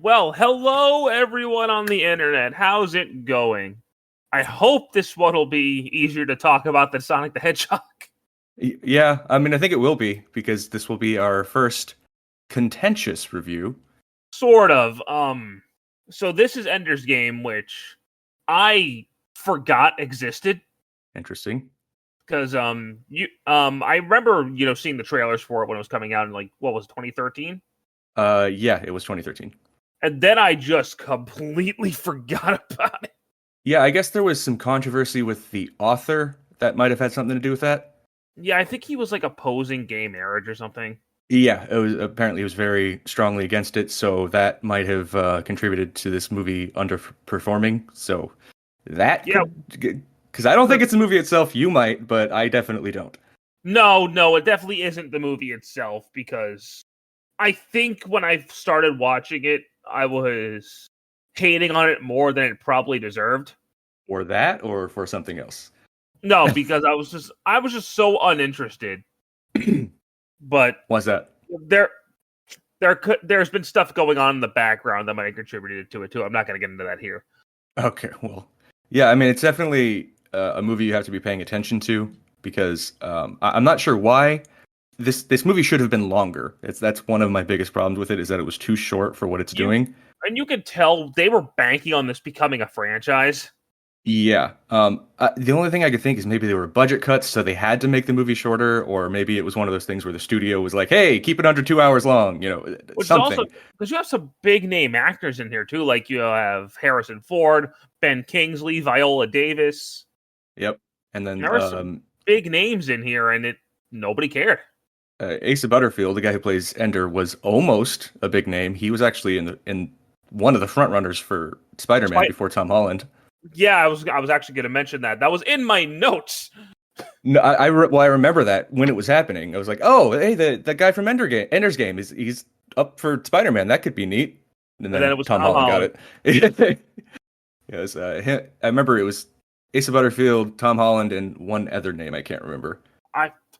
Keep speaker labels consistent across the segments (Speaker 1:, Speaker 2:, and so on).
Speaker 1: Well, hello everyone on the internet. How's it going? I hope this one will be easier to talk about than Sonic the Hedgehog.
Speaker 2: Yeah, I mean, I think it will be because this will be our first contentious review.
Speaker 1: Sort of. So this is Ender's Game, which I forgot existed
Speaker 2: Interesting.
Speaker 1: because I remember seeing the trailers for it when it was coming out in what was it, 2013?
Speaker 2: Yeah, it was 2013.
Speaker 1: And then I just completely forgot about it.
Speaker 2: Yeah, I guess there was some controversy with the author that might have had something to do with that.
Speaker 1: Yeah, I think he was opposing gay marriage or something.
Speaker 2: Yeah, it was apparently he was very strongly against it, so that might have contributed to this movie underperforming. So that because I don't think it's the movie itself. You might, but I definitely don't.
Speaker 1: No, it definitely isn't the movie itself because I think when I started watching it, I was hating on it more than it probably deserved.
Speaker 2: Or that, or for something else.
Speaker 1: No, because I was just so uninterested. But
Speaker 2: why's that?
Speaker 1: There's been stuff going on in the background that might have contributed to it too. I'm not going to get into that here.
Speaker 2: Okay, well, yeah, I mean, it's definitely a movie you have to be paying attention to because I'm not sure why this movie should have been longer. That's one of my biggest problems with it is that it was too short for what it's doing.
Speaker 1: And you could tell they were banking on this becoming a franchise.
Speaker 2: Yeah. The only thing I could think is maybe there were budget cuts, so they had to make the movie shorter, or maybe it was one of those things where the studio was like, "Hey, keep it under 2 hours long,"
Speaker 1: Which
Speaker 2: something.
Speaker 1: Is also because you have some big name actors in here too, like you have Harrison Ford, Ben Kingsley, Viola Davis.
Speaker 2: Yep, and then
Speaker 1: there are some big names in here, and nobody cared.
Speaker 2: Asa Butterfield, the guy who plays Ender, was almost a big name. He was actually in one of the front runners for Spider-Man before Tom Holland.
Speaker 1: Yeah, I was actually going to mention that. That was in my notes.
Speaker 2: No, I remember that when it was happening. I was like, oh, hey, the guy from Ender's Game he's up for Spider-Man. That could be neat. And then it was Tom Holland got it. Yes, I remember it was Asa Butterfield, Tom Holland, and one other name I can't remember.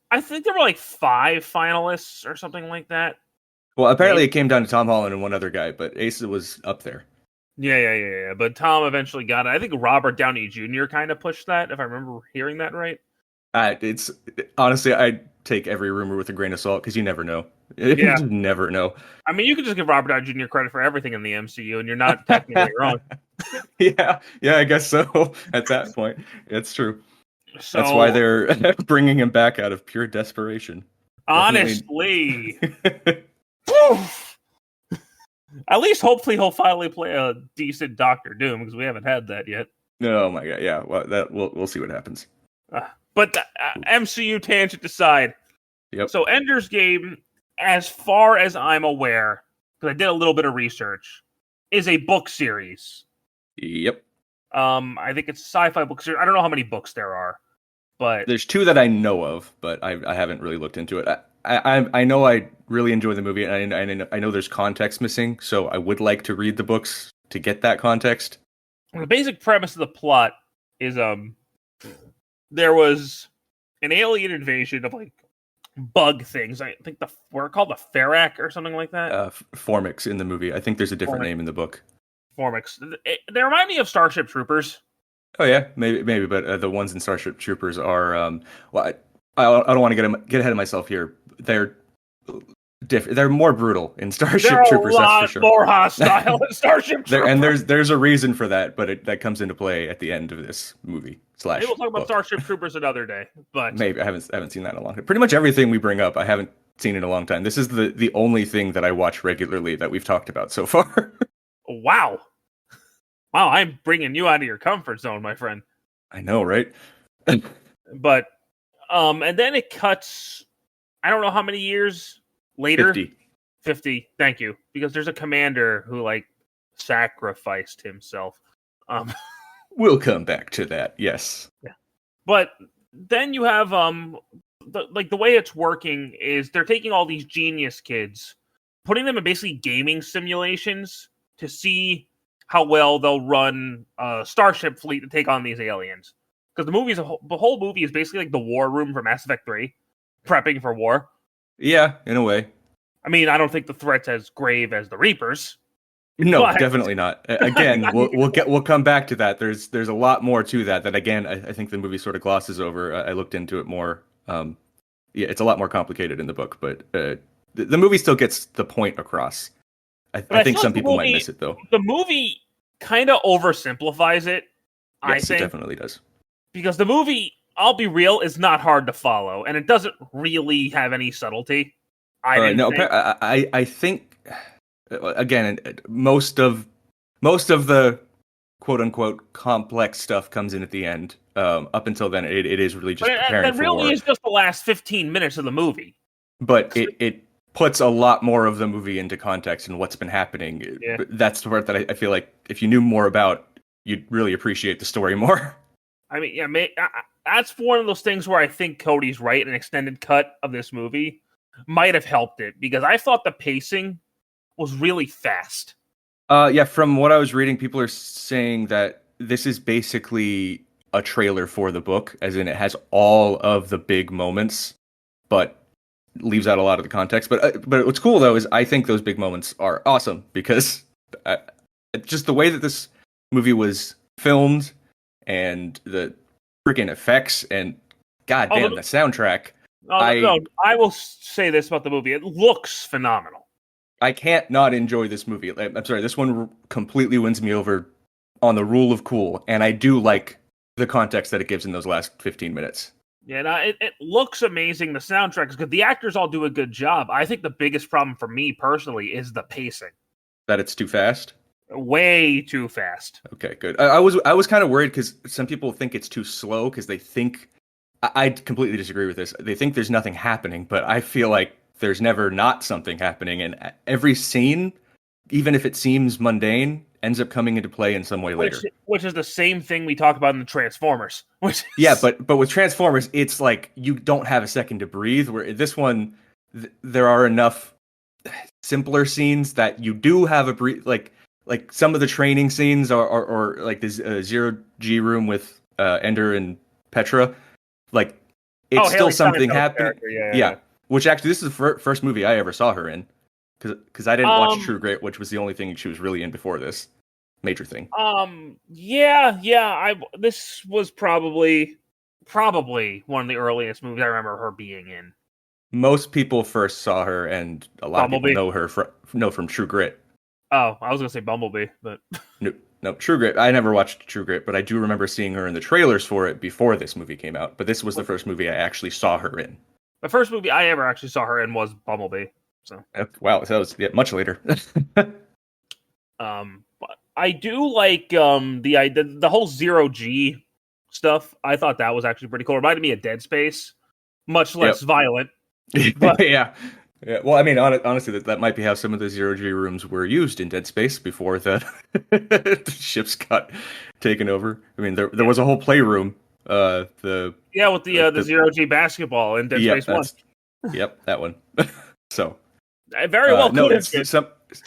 Speaker 1: I think there were 5 finalists or something like that.
Speaker 2: Well, apparently it came down to Tom Holland and one other guy, but Asa was up there.
Speaker 1: Yeah. But Tom eventually got it. I think Robert Downey Jr. kind of pushed that, if I remember hearing that right.
Speaker 2: It's honestly, I take every rumor with a grain of salt because you never know.
Speaker 1: Yeah.
Speaker 2: You never know.
Speaker 1: I mean, you could just give Robert Downey Jr. credit for everything in the MCU, and you're not technically wrong.
Speaker 2: Yeah, I guess so. At that point, it's true. So, that's why they're bringing him back out of pure desperation.
Speaker 1: Honestly. At least, hopefully, he'll finally play a decent Doctor Doom because we haven't had that yet.
Speaker 2: Oh my god! Yeah, well, we'll see what happens.
Speaker 1: But the MCU tangent aside,
Speaker 2: yep.
Speaker 1: So Ender's Game, as far as I'm aware, because I did a little bit of research, is a book series.
Speaker 2: Yep.
Speaker 1: I think it's a sci-fi book series. I don't know how many books there are, but
Speaker 2: there's 2 that I know of, but I haven't really looked into it. I know I really enjoy the movie, and I know there's context missing, so I would like to read the books to get that context.
Speaker 1: The basic premise of the plot is there was an alien invasion of bug things. I think we're called the Ferrac or something like that.
Speaker 2: Formix in the movie. I think there's a different name in the book.
Speaker 1: Formix. They remind me of Starship Troopers.
Speaker 2: Oh yeah, maybe, but the ones in Starship Troopers are I don't want to get ahead of myself here. They're different. They're more brutal in Starship Troopers. That's for sure.
Speaker 1: More hostile in Starship Troopers.
Speaker 2: And there's a reason for that, but that comes into play at the end of this movie.
Speaker 1: Maybe we'll talk about Starship Troopers another day. But
Speaker 2: maybe I haven't seen that in a long time. Pretty much everything we bring up, I haven't seen in a long time. This is the only thing that I watch regularly that we've talked about so far.
Speaker 1: Wow, I'm bringing you out of your comfort zone, my friend.
Speaker 2: I know, right?
Speaker 1: But and then it cuts. I don't know how many years later. 50. Thank you, because there's a commander who sacrificed himself.
Speaker 2: We'll come back to that. Yes.
Speaker 1: Yeah. But then you have the way it's working is they're taking all these genius kids, putting them in basically gaming simulations to see how well they'll run a starship fleet to take on these aliens. Because the whole movie is basically the war room from Mass Effect 3, prepping for war.
Speaker 2: Yeah, in a way.
Speaker 1: I mean, I don't think the threat's as grave as the Reapers.
Speaker 2: No,
Speaker 1: But
Speaker 2: definitely not. Again, we'll come back to that. There's a lot more to that again I think the movie sort of glosses over. I looked into it more. Yeah, it's a lot more complicated in the book, but the movie still gets the point across. I think
Speaker 1: feel like
Speaker 2: some people might miss it though.
Speaker 1: The movie kind of oversimplifies it. I
Speaker 2: Yes,
Speaker 1: think
Speaker 2: it definitely does.
Speaker 1: because the movie, I'll be real, is not hard to follow, and it doesn't really have any subtlety.
Speaker 2: I think again most of the quote unquote complex stuff comes in at the end. Up until then, it is really just preparing
Speaker 1: that
Speaker 2: for
Speaker 1: really
Speaker 2: war.
Speaker 1: is just the last 15 minutes of the movie.
Speaker 2: But it puts a lot more of the movie into context and what's been happening.
Speaker 1: Yeah.
Speaker 2: That's the part that I feel like if you knew more about, you'd really appreciate the story more.
Speaker 1: I mean, yeah, that's one of those things where I think Cody's right. An extended cut of this movie might have helped it because I thought the pacing was really fast.
Speaker 2: Yeah, from what I was reading, people are saying that this is basically a trailer for the book, as in it has all of the big moments, but leaves out a lot of the context. But what's cool though is I think those big moments are awesome because just the way that this movie was filmed and the freaking effects and goddamn the soundtrack.
Speaker 1: I will say this about the movie: it looks phenomenal.
Speaker 2: I can't not enjoy this movie. I'm sorry, this one completely wins me over on the rule of cool, and I do like the context that it gives in those last 15 minutes.
Speaker 1: Yeah, no, it looks amazing. The soundtrack is good. The actors all do a good job. I think the biggest problem for me personally is the pacing.
Speaker 2: That it's too fast?
Speaker 1: Way too fast.
Speaker 2: Okay, good. I was kind of worried because some people think it's too slow because they think I completely disagree with this. They think there's nothing happening, but I feel like there's never not something happening, and every scene, even if it seems mundane, ends up coming into play in some way later.
Speaker 1: Which is the same thing we talk about in the Transformers.
Speaker 2: Yeah, but with Transformers, it's like you don't have a second to breathe. Where this one, there are enough simpler scenes that you do have a breathe. Like some of the training scenes or like this zero G room with Ender and Petra. Like it's still something happening. Yeah. Which actually, this is the first movie I ever saw her in, because I didn't watch True Grit, which was the only thing she was really in before this major thing.
Speaker 1: This was probably one of the earliest movies I remember her being in.
Speaker 2: Most people first saw her, and a lot of people know from True Grit.
Speaker 1: Oh, I was gonna say Bumblebee, but
Speaker 2: no, True Grit. I never watched True Grit, but I do remember seeing her in the trailers for it before this movie came out. But this was the first movie I actually saw her in. The
Speaker 1: first movie I ever actually saw her in was Bumblebee. So
Speaker 2: wow, that was much later.
Speaker 1: But I do like the whole zero G stuff. I thought that was actually pretty cool. It reminded me of Dead Space, much less violent.
Speaker 2: But yeah. Well, I mean, honestly, that might be how some of the zero G rooms were used in Dead Space before the ships got taken over. I mean, there was a whole playroom. With the
Speaker 1: zero G basketball in Dead Space 1.
Speaker 2: Yep, that one. So
Speaker 1: very well.
Speaker 2: No,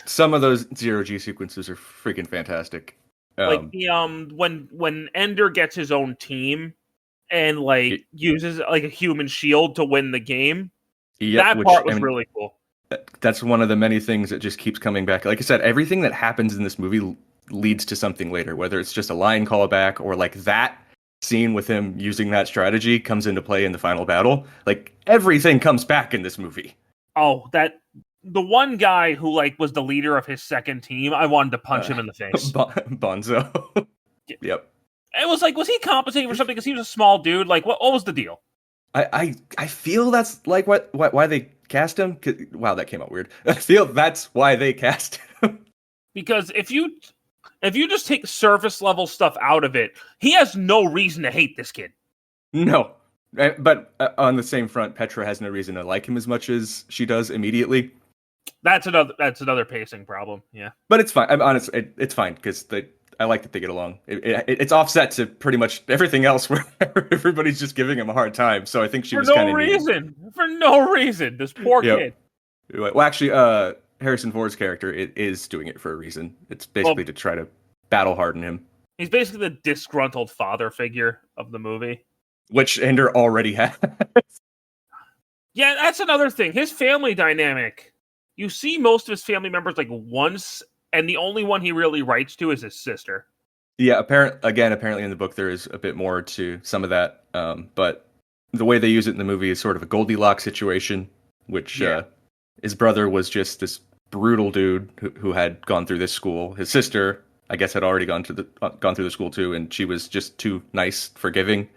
Speaker 2: some of those zero G sequences are freaking fantastic.
Speaker 1: Like the when Ender gets his own team and uses like a human shield to win the game. Yep, that part was really cool.
Speaker 2: That's one of the many things that just keeps coming back. Like I said, everything that happens in this movie leads to something later, whether it's just a line callback or like that scene with him using that strategy comes into play in the final battle. Like everything comes back in this movie.
Speaker 1: Oh, the one guy who was the leader of his second team, I wanted to punch him in the face.
Speaker 2: Bonzo. Yep.
Speaker 1: It was was he compensating for something because he was a small dude? Like what was the deal?
Speaker 2: I feel that's like why they cast him. Wow, that came out weird. I feel that's why they cast him.
Speaker 1: Because if you just take surface level stuff out of it, he has no reason to hate this kid.
Speaker 2: No, but on the same front, Petra has no reason to like him as much as she does immediately. That's
Speaker 1: another pacing problem. Yeah,
Speaker 2: but it's fine. I'm honest. It's fine because I like that they get along. It's offset to pretty much everything else where everybody's just giving him a hard time. So I think she was kind of
Speaker 1: for no reason. This poor kid.
Speaker 2: Well, actually, Harrison Ford's character is doing it for a reason. It's basically to try to battle harden him.
Speaker 1: He's basically the disgruntled father figure of the movie,
Speaker 2: which Ender already has.
Speaker 1: Yeah, that's another thing. His family dynamic. You see most of his family members once and the only one he really writes to is his sister.
Speaker 2: Yeah, apparently in the book there is a bit more to some of that, but the way they use it in the movie is sort of a Goldilocks situation, which his brother was just this brutal dude who had gone through this school. His sister, I guess, had already gone through the school too, and she was just too nice, forgiving.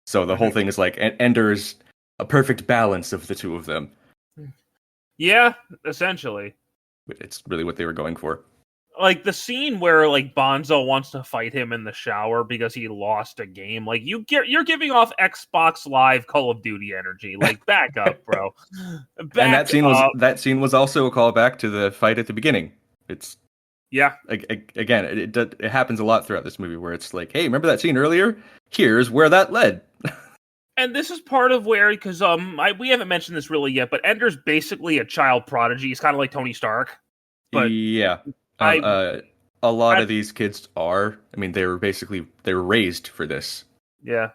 Speaker 2: So the whole thing is like Ender's a perfect balance of the two of them.
Speaker 1: Yeah, essentially.
Speaker 2: It's really what they were going for.
Speaker 1: Like the scene where like Bonzo wants to fight him in the shower because he lost a game. Like you're giving off Xbox Live Call of Duty energy. Like back up, bro.
Speaker 2: And that scene was also a callback to the fight at the beginning. It's again, it happens a lot throughout this movie where it's like, hey, remember that scene earlier? Here's where that led.
Speaker 1: And this is part of where, because we haven't mentioned this really yet, but Ender's basically a child prodigy. He's kind of like Tony Stark. But
Speaker 2: yeah. A lot of these kids are. I mean, they were raised for this.
Speaker 1: Yeah.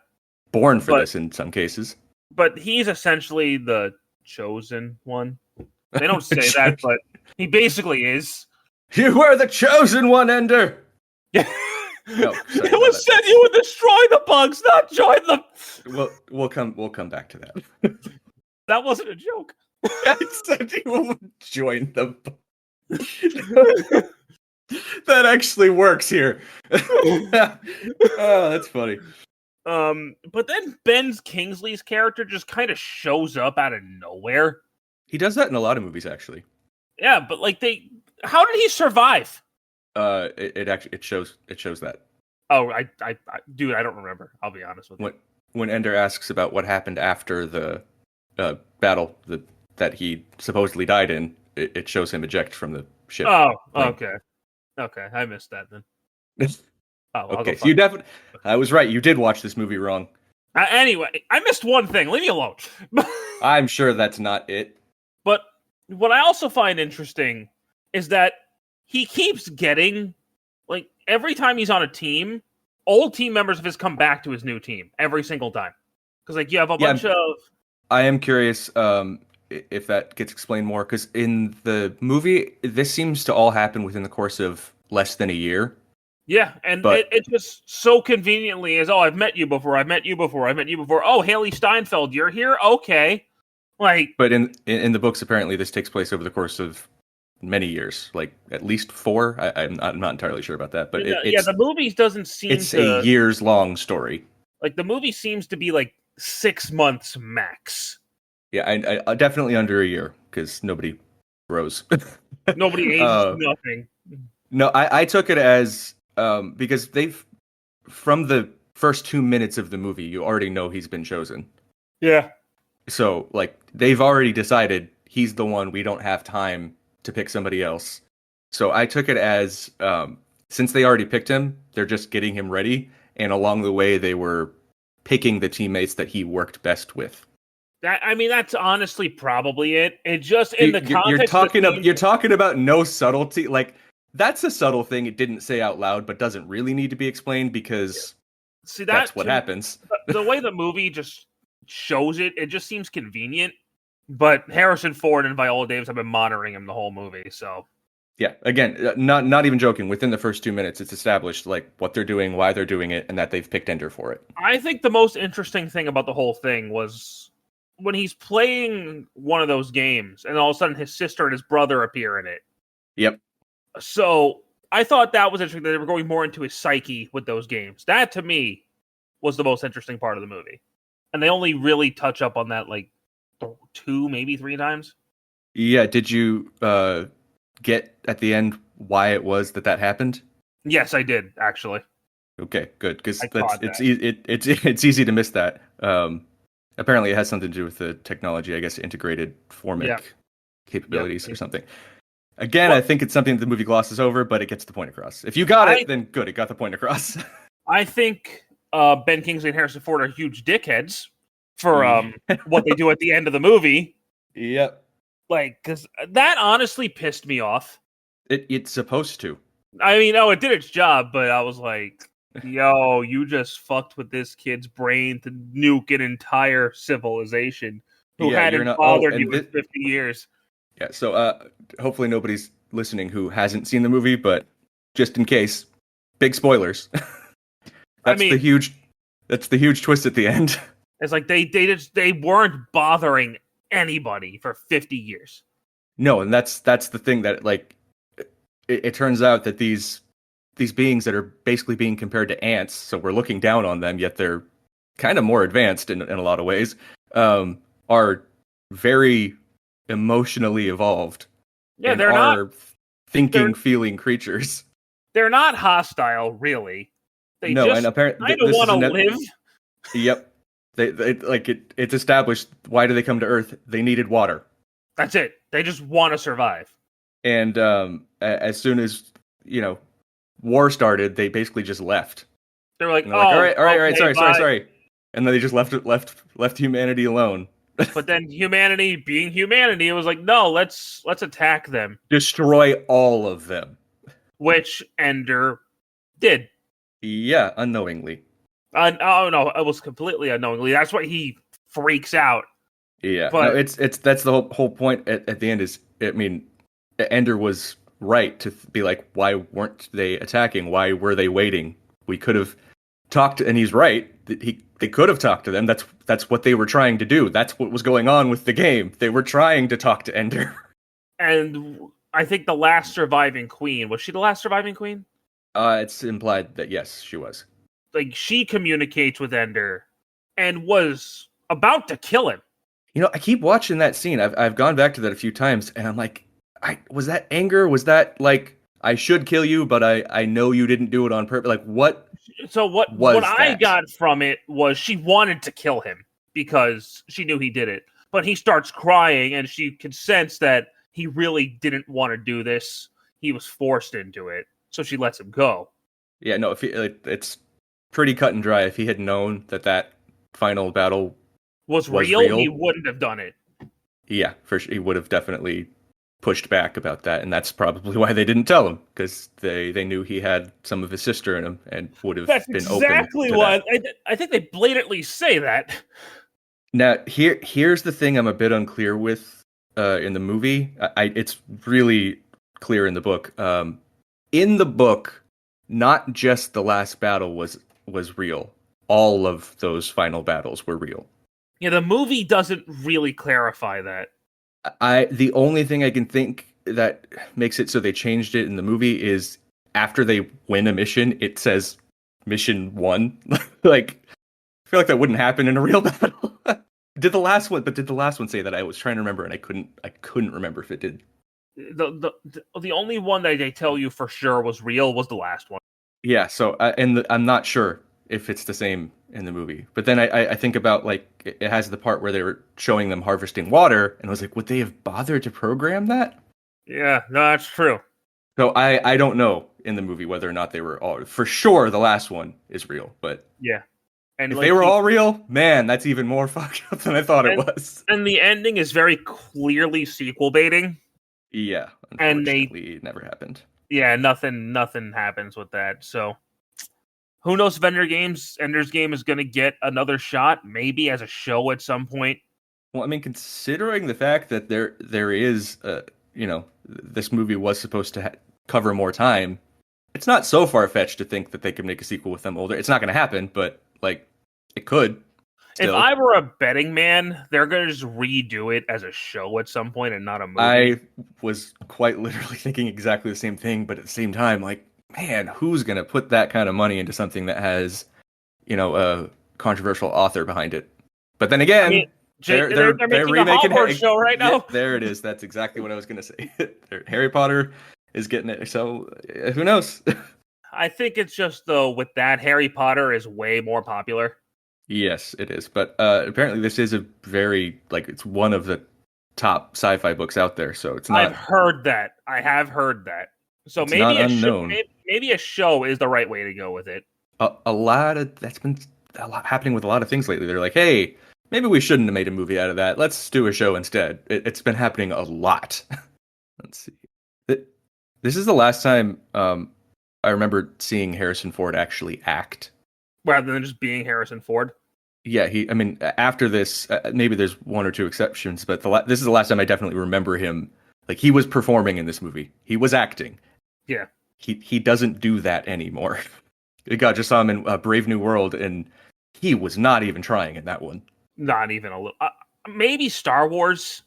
Speaker 2: Born for this in some cases.
Speaker 1: But he's essentially the chosen one. They don't say that, but he basically is.
Speaker 2: You were the chosen one, Ender!
Speaker 1: Yeah. No, it was said you would destroy the bugs, not join them.
Speaker 2: We'll come back to that.
Speaker 1: That wasn't a joke.
Speaker 2: I said you would join them. That actually works here. Oh, that's funny.
Speaker 1: But then Ben Kingsley's character just kind of shows up out of nowhere.
Speaker 2: He does that in a lot of movies, actually.
Speaker 1: Yeah, but like how did he survive?
Speaker 2: It shows that.
Speaker 1: Oh, I dude, I don't remember. I'll be honest with you.
Speaker 2: When Ender asks about what happened after the battle that he supposedly died in, it shows him eject from the ship.
Speaker 1: Oh, okay. Okay, I missed that then.
Speaker 2: Okay, so you definitely... I was right, you did watch this movie wrong.
Speaker 1: Anyway, I missed one thing. Leave me alone.
Speaker 2: I'm sure that's not it.
Speaker 1: But what I also find interesting is that he keeps getting, like, every time he's on a team, old team members of his come back to his new team every single time. Because, like, you have a bunch of...
Speaker 2: I am curious if that gets explained more, because in the movie, this seems to all happen within the course of less than a year.
Speaker 1: Yeah, and it just so conveniently is, I've met you before, I've met you before, I've met you before. Oh, Haley Steinfeld, you're here? Okay. Like,
Speaker 2: but in the books, apparently, this takes place over the course of many years, like at least 4. I'm not entirely sure about that, but
Speaker 1: the movies doesn't seem
Speaker 2: it's a years-long story.
Speaker 1: Like, the movie seems to be like 6 months max.
Speaker 2: Yeah, I definitely under a year, because nobody grows.
Speaker 1: Nobody ages nothing.
Speaker 2: No, I took it as, because from the first 2 minutes of the movie, you already know he's been chosen.
Speaker 1: Yeah.
Speaker 2: So, like, they've already decided he's the one, we don't have time to pick somebody else. So I took it as, since they already picked him, they're just getting him ready, and along the way, they were picking the teammates that he worked best with.
Speaker 1: That's honestly probably it. It just in the context
Speaker 2: you're talking about no subtlety. Like, that's a subtle thing it didn't say out loud, but doesn't really need to be explained, because that's what happens.
Speaker 1: The way the movie just shows it just seems convenient. But Harrison Ford and Viola Davis have been monitoring him the whole movie, so
Speaker 2: yeah. Again, not even joking. Within the first 2 minutes, it's established like what they're doing, why they're doing it, and that they've picked Ender for it.
Speaker 1: I think the most interesting thing about the whole thing was when he's playing one of those games, and all of a sudden his sister and his brother appear in it.
Speaker 2: Yep.
Speaker 1: So I thought that was interesting that they were going more into his psyche with those games. That, to me, was the most interesting part of the movie. And they only really touch up on that, like, 2, maybe 3 times.
Speaker 2: Yeah, did you get at the end why it was that happened?
Speaker 1: Yes, I did, actually.
Speaker 2: Okay, good, because it's easy to miss that. Apparently, it has something to do with the technology, I guess, integrated formic capabilities or something. Again, I think it's something the movie glosses over, but it gets the point across. If you got it, then good, it got the point across.
Speaker 1: I think Ben Kingsley and Harrison Ford are huge dickheads for what they do at the end of the movie.
Speaker 2: Yep.
Speaker 1: Like, because that honestly pissed me off.
Speaker 2: It's supposed to.
Speaker 1: I mean, it did its job, but I was like, yo, you just fucked with this kid's brain to nuke an entire civilization who hadn't bothered you in 50 years.
Speaker 2: Yeah, so hopefully nobody's listening who hasn't seen the movie, but just in case, big spoilers. That's the huge twist at the end.
Speaker 1: It's like they weren't bothering anybody for 50 years.
Speaker 2: No, and that's the thing that like it turns out that these beings that are basically being compared to ants, so we're looking down on them, yet they're kind of more advanced in a lot of ways, are very emotionally evolved.
Speaker 1: Yeah, they're not
Speaker 2: thinking, feeling creatures.
Speaker 1: They're not hostile, really. They
Speaker 2: no,
Speaker 1: just
Speaker 2: and apparently
Speaker 1: kind of want to live.
Speaker 2: Yep, they like it's established. Why do they come to Earth? They needed water.
Speaker 1: That's it. They just want to survive.
Speaker 2: And as soon as war started, they basically just left.
Speaker 1: They were like,
Speaker 2: all right, sorry, and then they just left humanity alone.
Speaker 1: But then humanity, being humanity, it was like, no, let's attack them,
Speaker 2: destroy all of them,
Speaker 1: which Ender did.
Speaker 2: Yeah, unknowingly.
Speaker 1: Oh no, it was completely unknowingly. That's why he freaks out.
Speaker 2: Yeah, but no, that's the whole point at the end is, I mean, Ender was right to be like, why weren't they attacking? Why were they waiting? We could have talked, and he's right. They could have talked to them. That's what they were trying to do. That's what was going on with the game. They were trying to talk to Ender.
Speaker 1: And I think the last surviving queen, was she the last surviving queen?
Speaker 2: It's implied that yes, she was.
Speaker 1: Like, she communicates with Ender and was about to kill him.
Speaker 2: I keep watching that scene. I've gone back to that a few times, and I'm like, was that anger? Was that like, I should kill you, but I know you didn't do it on purpose? Like, what?
Speaker 1: So what I got from it was she wanted to kill him because she knew he did it. But he starts crying, and she could sense that he really didn't want to do this. He was forced into it, so she lets him go.
Speaker 2: Yeah, no, it's pretty cut and dry. If he had known that final battle
Speaker 1: was real, he wouldn't have done it.
Speaker 2: Yeah, for sure. He would have definitely pushed back about that, and that's probably why they didn't tell him, because they knew he had some of his sister in him and would have been open. That's exactly what
Speaker 1: I think they blatantly say that.
Speaker 2: Now, here's the thing I'm a bit unclear with in the movie. It's really clear in the book. In the book, not just the last battle was real. All of those final battles were real.
Speaker 1: Yeah, the movie doesn't really clarify that.
Speaker 2: The only thing I can think that makes it so they changed it in the movie is after they win a mission, it says mission 1. Like, I feel like that wouldn't happen in a real battle. Did the last one say that? I was trying to remember, and I couldn't remember if it did.
Speaker 1: The only one that they tell you for sure was real was the last one.
Speaker 2: Yeah, so I'm not sure if it's the same in the movie. But then I think about, like, it has the part where they were showing them harvesting water, and I was like, would they have bothered to program that?
Speaker 1: Yeah, no, that's true.
Speaker 2: So I don't know in the movie whether or not they were all, for sure the last one is real, but
Speaker 1: yeah. And
Speaker 2: if they were all real, man, that's even more fucked up than I thought it was.
Speaker 1: And the ending is very clearly sequel baiting.
Speaker 2: Yeah, unfortunately, it never happened.
Speaker 1: Yeah, nothing happens with that. So who knows if Ender's Game is going to get another shot, maybe as a show at some point.
Speaker 2: Well, I mean, considering the fact that there is, this movie was supposed to cover more time, it's not so far-fetched to think that they could make a sequel with them older. It's not going to happen, but, like, it could. Still.
Speaker 1: If I were a betting man, they're going to just redo it as a show at some point and not a movie.
Speaker 2: I was quite literally thinking exactly the same thing, but at the same time, like, man, who's going to put that kind of money into something that has, a controversial author behind it? But then again, I mean, they're making remaking a Hogwarts show right now. Yeah, there it is. That's exactly what I was going to say. Harry Potter is getting it. So who knows?
Speaker 1: I think it's just, though, with that, Harry Potter is way more popular.
Speaker 2: Yes, it is. But apparently this is a very, it's one of the top sci-fi books out there. So it's not.
Speaker 1: I have heard that. So maybe a show is the right way to go with it.
Speaker 2: That's been a lot happening with a lot of things lately. They're like, hey, maybe we shouldn't have made a movie out of that. Let's do a show instead. It's been happening a lot. Let's see. This is the last time I remember seeing Harrison Ford actually act.
Speaker 1: Rather than just being Harrison Ford?
Speaker 2: Yeah, after this, maybe there's one or two exceptions, but this is the last time I definitely remember him Like, he was performing in this movie. He was acting.
Speaker 1: Yeah.
Speaker 2: He doesn't do that anymore. God, just saw him in Brave New World, and he was not even trying in that one.
Speaker 1: Not even a little. Maybe Star Wars.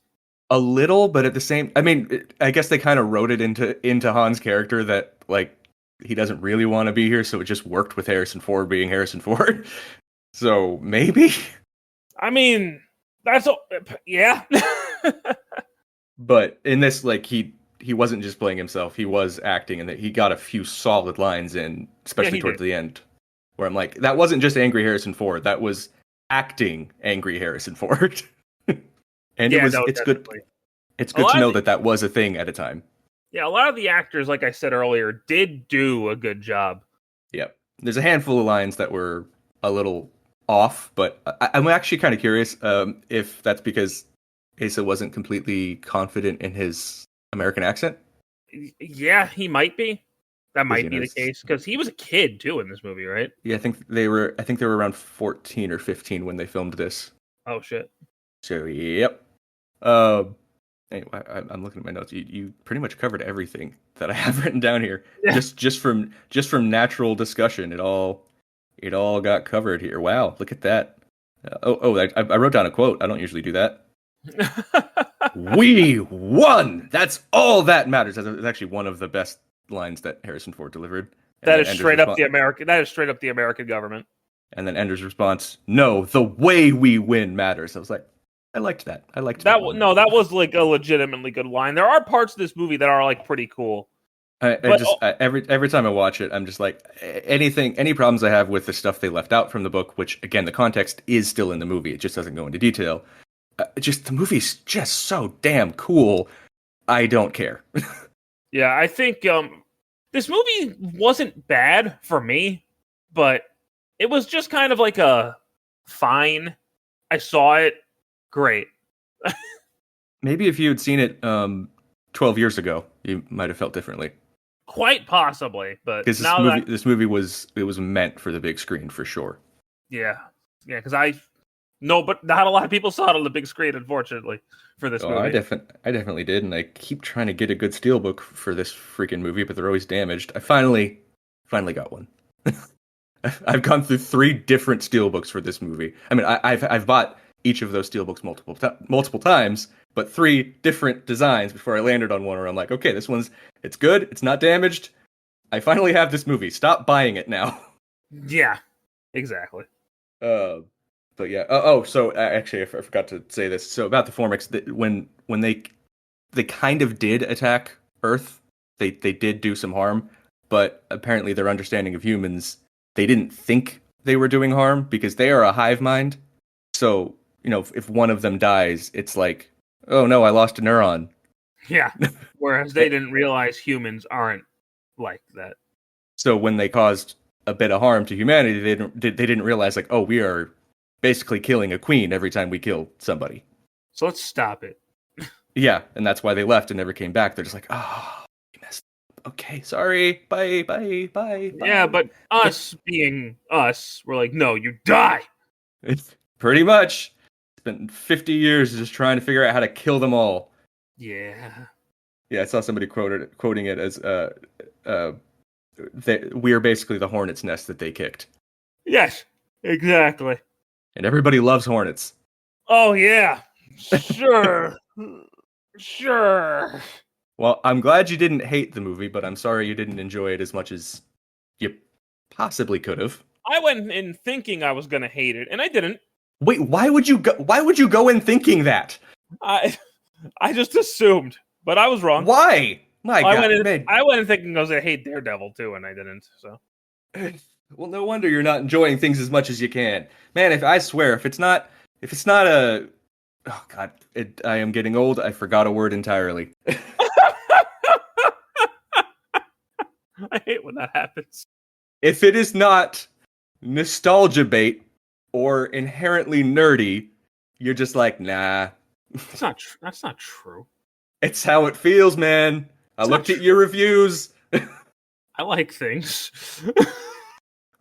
Speaker 2: A little, but at the same, I mean, I guess they kind of wrote it into Han's character that, like, he doesn't really want to be here, so it just worked with Harrison Ford being Harrison Ford. So maybe.
Speaker 1: I mean, yeah.
Speaker 2: But in this, like, he wasn't just playing himself; he was acting, and that he got a few solid lines in, especially towards the end, where I'm like, that wasn't just angry Harrison Ford; that was acting angry Harrison Ford. And it's definitely good. It's good to know that was a thing at a time.
Speaker 1: Yeah, a lot of the actors, like I said earlier, did do a good job.
Speaker 2: Yep. There's a handful of lines that were a little off, but I'm actually kind of curious if that's because Asa wasn't completely confident in his American accent.
Speaker 1: Yeah, he might be. That might be the case, because he was a kid too in this movie, right?
Speaker 2: Yeah, I think they were around 14 or 15 when they filmed this.
Speaker 1: Oh shit.
Speaker 2: So yep. Anyway, I'm looking at my notes. You pretty much covered everything that I have written down here. Yeah. Just from natural discussion, it all got covered here. Wow, look at that. I wrote down a quote. I don't usually do that. We won. That's all that matters. That's actually one of the best lines that Harrison Ford delivered.
Speaker 1: That is straight up the American government.
Speaker 2: And then Ender's response: "No, the way we win matters." I was like, I liked that. I liked that.
Speaker 1: No, that was like a legitimately good line. There are parts of this movie that are like pretty cool.
Speaker 2: Every time I watch it, I'm just like, any problems I have with the stuff they left out from the book, which again, the context is still in the movie. It just doesn't go into detail. The movie's just so damn cool. I don't care.
Speaker 1: Yeah, I think this movie wasn't bad for me, but it was just kind of like a fine. I saw it. Great.
Speaker 2: Maybe if you had seen it 12 years ago, you might have felt differently.
Speaker 1: Quite possibly, but
Speaker 2: this movie was meant for the big screen for sure.
Speaker 1: Yeah, because but not a lot of people saw it on the big screen, unfortunately, for this movie.
Speaker 2: I definitely did, and I keep trying to get a good steelbook for this freaking movie, but they're always damaged. I finally got one. I've gone through 3 different steelbooks for this movie. I mean, I've bought each of those steelbooks multiple times, but 3 different designs before I landed on one where I'm like, okay, it's good, it's not damaged. I finally have this movie. Stop buying it now.
Speaker 1: Yeah, exactly.
Speaker 2: But yeah. So actually, I forgot to say this. So about the Formics, when they kind of did attack Earth, they did do some harm, but apparently their understanding of humans, they didn't think they were doing harm because they are a hive mind. So, if one of them dies, it's like, oh no, I lost a neuron.
Speaker 1: Yeah. Whereas they didn't realize humans aren't like that.
Speaker 2: So when they caused a bit of harm to humanity, they didn't realize, like, oh, we are basically killing a queen every time we kill somebody.
Speaker 1: So let's stop it.
Speaker 2: Yeah, and that's why they left and never came back. They're just like, oh, you messed up. Okay, sorry. Bye.
Speaker 1: Yeah, but us being us, we're like, no, you die.
Speaker 2: It's pretty much. Spent 50 years just trying to figure out how to kill them all.
Speaker 1: Yeah.
Speaker 2: Yeah, I saw somebody quoting it as we are basically the hornet's nest that they kicked.
Speaker 1: Yes, exactly.
Speaker 2: And everybody loves hornets.
Speaker 1: Oh yeah, sure, sure.
Speaker 2: Well, I'm glad you didn't hate the movie, but I'm sorry you didn't enjoy it as much as you possibly could have.
Speaker 1: I went in thinking I was gonna hate it, and I didn't.
Speaker 2: Wait, why would you go in thinking that? I
Speaker 1: just assumed, but I was wrong.
Speaker 2: Why? My God,
Speaker 1: I went in thinking I was gonna hate Daredevil too, and I didn't. So,
Speaker 2: well, no wonder you're not enjoying things as much as you can, man. I swear, if it's not a, oh God, I am getting old. I forgot a word entirely.
Speaker 1: I hate when that happens.
Speaker 2: If it is not nostalgia bait or inherently nerdy, you're just like, nah.
Speaker 1: That's not true.
Speaker 2: It's how it feels, man. I looked at your reviews.
Speaker 1: I like things.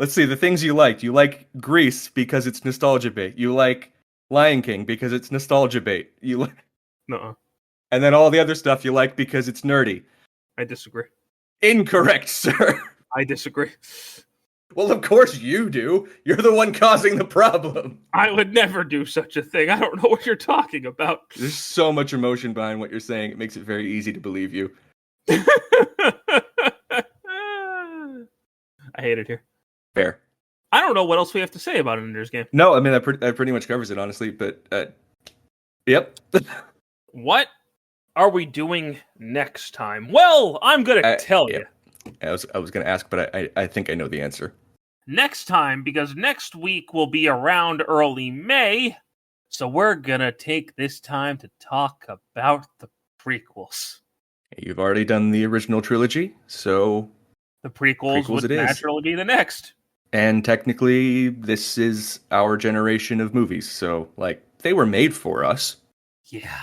Speaker 2: Let's see, the things you liked. You like Grease because it's nostalgia bait. You like Lion King because it's nostalgia bait. You like...
Speaker 1: Nuh-uh.
Speaker 2: And then all the other stuff you like because it's nerdy.
Speaker 1: I disagree.
Speaker 2: Incorrect, sir.
Speaker 1: I disagree.
Speaker 2: Well, of course you do. You're the one causing the problem.
Speaker 1: I would never do such a thing. I don't know what you're talking about.
Speaker 2: There's so much emotion behind what you're saying. It makes it very easy to believe you.
Speaker 1: I hate it here.
Speaker 2: Fair.
Speaker 1: I don't know what else we have to say about an Ender's Game.
Speaker 2: No, I mean, that pretty much covers it, honestly. But, yep.
Speaker 1: What are we doing next time? Well, I'm going to tell you.
Speaker 2: I was going to ask, but I think I know the answer.
Speaker 1: Next time, because next week will be around early May, so we're going to take this time to talk about the prequels.
Speaker 2: You've already done the original trilogy, so...
Speaker 1: The prequels would naturally be the next.
Speaker 2: And technically, this is our generation of movies, so, like, they were made for us.
Speaker 1: Yeah.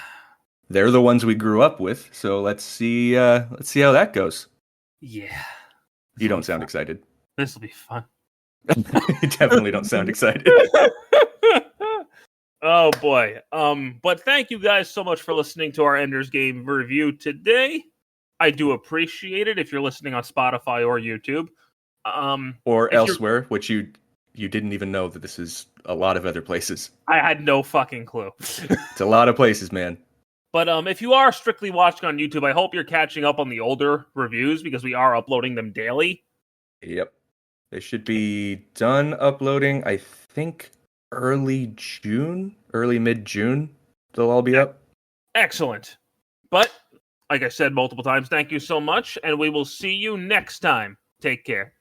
Speaker 2: They're the ones we grew up with, so let's see how that goes.
Speaker 1: Yeah.
Speaker 2: You don't sound excited.
Speaker 1: This will be fun.
Speaker 2: You definitely don't sound excited.
Speaker 1: Oh boy. But thank you guys so much for listening to our Ender's Game review today. I do appreciate it if you're listening on Spotify or YouTube.
Speaker 2: Or elsewhere, which you didn't even know that this is a lot of other places.
Speaker 1: I had no fucking clue.
Speaker 2: It's a lot of places, man.
Speaker 1: But if you are strictly watching on YouTube, I hope you're catching up on the older reviews because we are uploading them daily.
Speaker 2: Yep. They should be done uploading, I think, early mid-June. They'll all be up.
Speaker 1: Excellent. But, like I said multiple times, thank you so much, and we will see you next time. Take care.